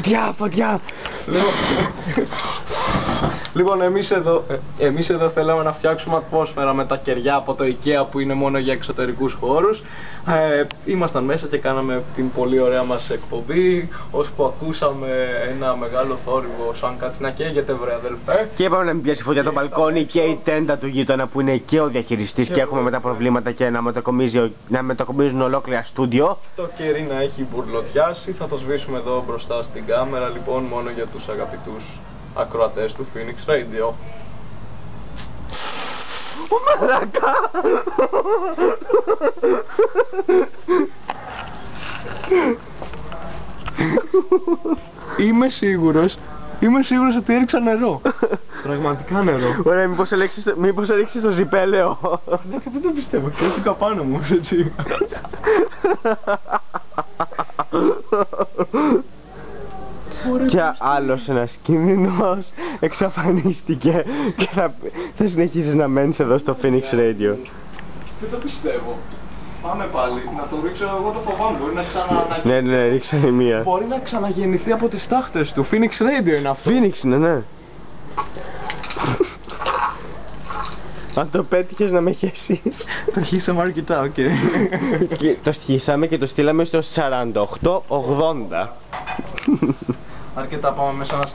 Φωτιά, φωτιά! Λοιπόν, εμείς εδώ θέλαμε να φτιάξουμε ατμόσφαιρα με τα κεριά από το IKEA που είναι μόνο για εξωτερικούς χώρους. Ήμασταν μέσα και κάναμε την πολύ ωραία μας εκπομπή, ώσπου ακούσαμε ένα μεγάλο θόρυβο σαν κάτι να καίγεται, βρε αδελφέ. Και είπαμε να μην πιάσει φωτιά το μπαλκόνι και η τέντα του γείτονα που είναι και ο διαχειριστής και έχουμε μετά προβλήματα και να μετακομίζουν ολόκληρα στούντιο. Το κερί να έχει μπουρλωτιάσει, θα το σβήσουμε εδώ μπροστά στην κάμερα, λοιπόν, μόνο για τους αγαπητούς ακροατές του Phoenix Radio. Ω μαλάκα! Είμαι σίγουρος ότι έριξα νερό. Πραγματικά νερό. Ωραία, μήπως έριξες το ζιπέλαιο. Δεν το πιστεύω, κρύφτηκα πάνω μου, έτσι. Και άλλος ένας κίνδυνος εξαφανίστηκε και θα συνεχίσεις να μένεις εδώ στο Phoenix Radio. Δεν το πιστεύω. Πάμε πάλι. Να το ρίξω, εγώ το φοβάμαι. Μπορεί να Ναι, ρίξανε μία. Μπορεί να ξαναγεννηθεί από τις τάχτες του. Phoenix Radio είναι αυτό. Phoenix είναι, ναι. Αν το πέτυχες να με χέσεις. Το χύσαμε αρκετά, οκ. Το χύσαμε και το στείλαμε στο 48-80. Αρκετά, πάμε μέσα να